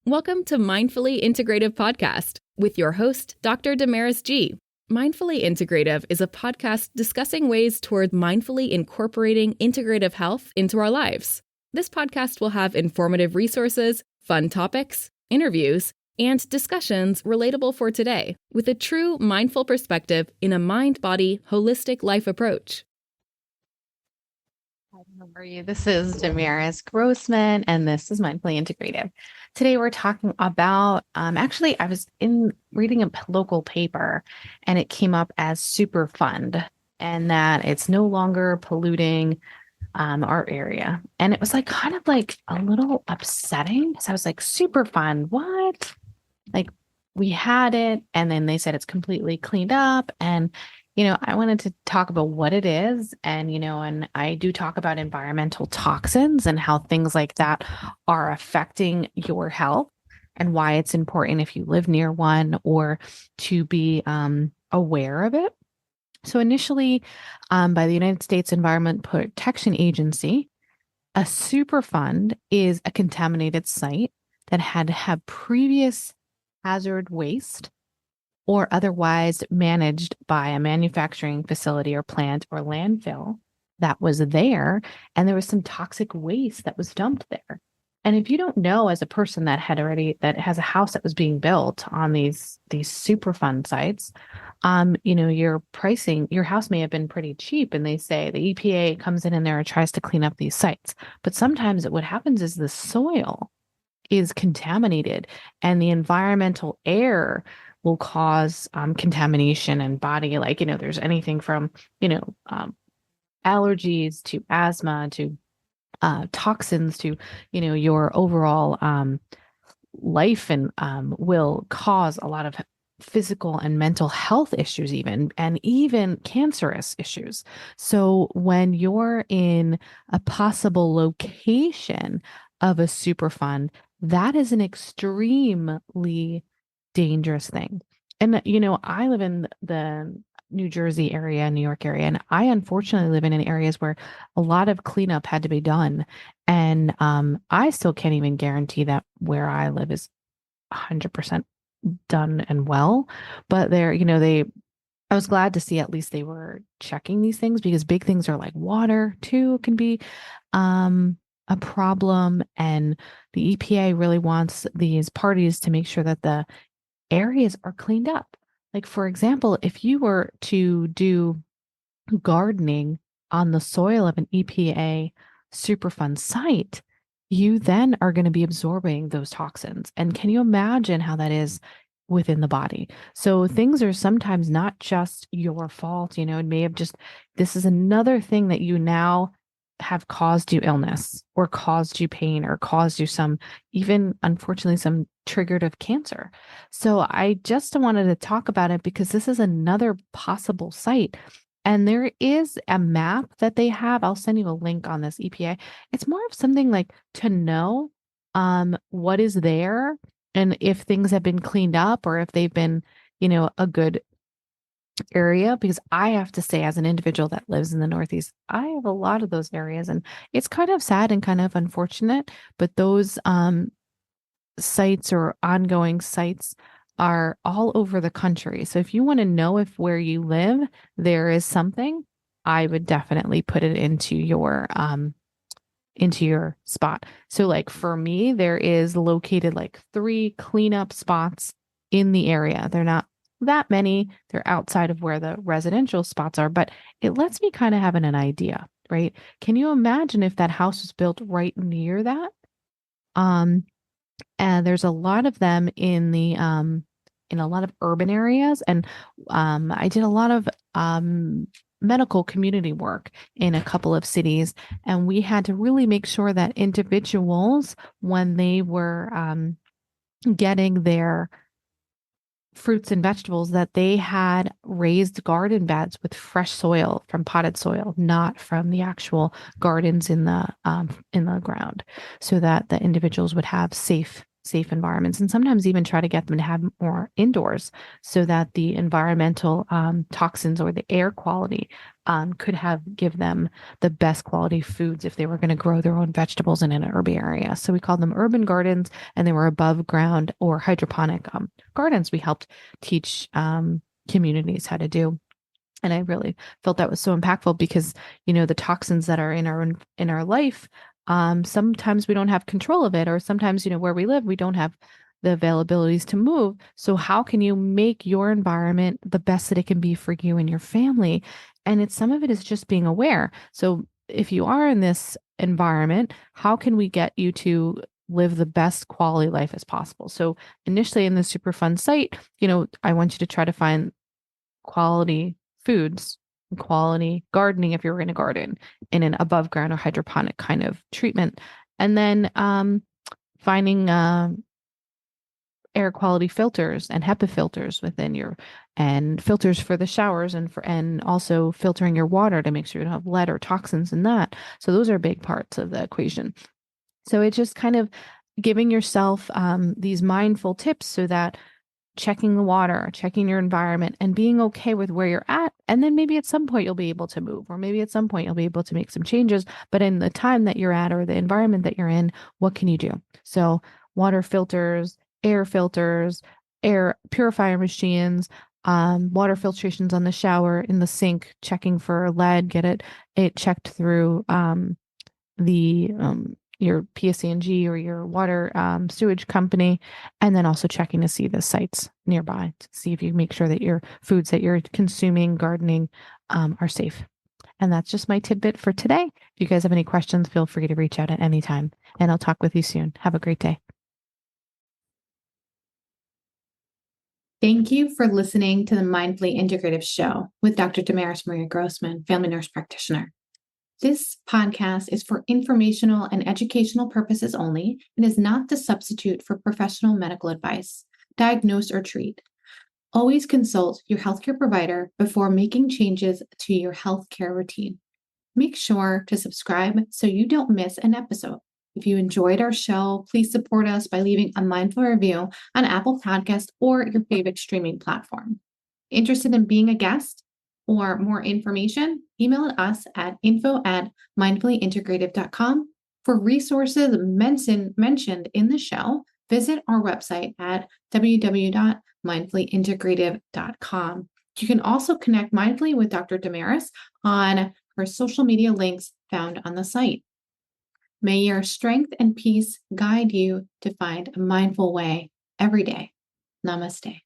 Welcome to Mindfully Integrative Podcast with your host, Dr. Damaris G. Mindfully Integrative is a podcast discussing ways toward mindfully incorporating integrative health into our lives. This podcast will have informative resources, fun topics, interviews, and discussions relatable for today with a true mindful perspective in a mind-body, holistic life approach. How are you? This is Damaris Grossman, and this is Mindfully Integrative. Today, we're talking about, actually, I was reading a local paper, and it came up as Superfund, and that it's no longer polluting our area. And it was like kind of like a little upsetting. So I was like, Superfund, what? Like, we had it, and then they said it's completely cleaned up, and I wanted to talk about what it is. And, and I do talk about environmental toxins and how things like that are affecting your health and why it's important if you live near one or to be aware of it. So initially, by the United States Environment Protection Agency, a Superfund is a contaminated site that had previous hazard waste or otherwise managed by a manufacturing facility or plant or landfill that was there, and there was some toxic waste that was dumped there. And if you don't know, as a person that has a house that was being built on these Superfund sites, your house may have been pretty cheap, and they say the EPA comes in there and tries to clean up these sites. But sometimes what happens is the soil is contaminated, and the environmental air will cause contamination and body, there's anything from, allergies to asthma to toxins to, your overall life, and will cause a lot of physical and mental health issues, even cancerous issues. So when you're in a possible location of a Superfund, that is an extremely dangerous thing. And, I live in the New Jersey area, New York area, and I unfortunately live in areas where a lot of cleanup had to be done. And I still can't even guarantee that where I live is 100% done and well. But I was glad to see at least they were checking these things, because big things are like water too can be a problem. And the EPA really wants these parties to make sure that the areas are cleaned up. Like, for example, if you were to do gardening on the soil of an EPA Superfund site, you then are going to be absorbing those toxins. And can you imagine how that is within the body? So things are sometimes not just your fault. It may have this is another thing that you now have caused you illness or caused you pain or caused you even unfortunately some triggered of cancer. So I just wanted to talk about it because this is another possible site. And there is a map that they have. I'll send you a link on this EPA. It's more of something like to know what is there and if things have been cleaned up or if they've been, a good area. Because I have to say, as an individual that lives in the Northeast, I have a lot of those areas, and it's kind of sad and kind of unfortunate, but those sites or ongoing sites are all over the country. So if you want to know if where you live there is something, I would definitely put it into your spot. So like for me, there is located like 3 cleanup spots in the area. They're not that many. They're outside of where the residential spots are, but it lets me kind of have an idea, right? Can you imagine if that house was built right near that? And there's a lot of them in a lot of urban areas. And I did a lot of medical community work in a couple of cities, and we had to really make sure that individuals, when they were getting their fruits and vegetables, that they had raised garden beds with fresh soil from potted soil, not from the actual gardens in the ground, so that the individuals would have safe safe environments, and sometimes even try to get them to have more indoors so that the environmental toxins or the air quality could give them the best quality foods if they were going to grow their own vegetables in an urban area. So we called them urban gardens, and they were above ground or hydroponic gardens we helped teach communities how to do. And I really felt that was so impactful because, the toxins that are in our life, sometimes we don't have control of it, or sometimes, where we live, we don't have the availabilities to move. So how can you make your environment the best that it can be for you and your family? And some of it is just being aware. So if you are in this environment, how can we get you to live the best quality life as possible? So initially in the super fun site, I want you to try to find quality foods, quality gardening if you're in a garden in an above ground or hydroponic kind of treatment. And then finding air quality filters and HEPA filters and filters for the showers, and also filtering your water to make sure you don't have lead or toxins in that. So those are big parts of the equation. So it's just kind of giving yourself these mindful tips so that checking the water, checking your environment, and being okay with where you're at. And then maybe at some point you'll be able to move, or maybe at some point you'll be able to make some changes. But in the time that you're at or the environment that you're in, what can you do? So water filters, air purifier machines, water filtrations on the shower, in the sink, checking for lead, get it checked through your PSC&G or your water sewage company, and then also checking to see the sites nearby to see if you make sure that your foods that you're consuming, gardening, are safe. And that's just my tidbit for today. If you guys have any questions, feel free to reach out at any time, and I'll talk with you soon. Have a great day. Thank you for listening to the Mindfully Integrative Show with Dr. Damaris Maria Grossman, family nurse practitioner. This podcast is for informational and educational purposes only and is not to substitute for professional medical advice, diagnose, or treat. Always consult your healthcare provider before making changes to your healthcare routine. Make sure to subscribe so you don't miss an episode. If you enjoyed our show, please support us by leaving a mindful review on Apple Podcast or your favorite streaming platform. Interested in being a guest or more information? Email us at info@mindfullyintegrative.com. For resources mentioned in the show, visit our website at www.mindfullyintegrative.com. You can also connect mindfully with Dr. Damaris on her social media links found on the site. May your strength and peace guide you to find a mindful way every day. Namaste.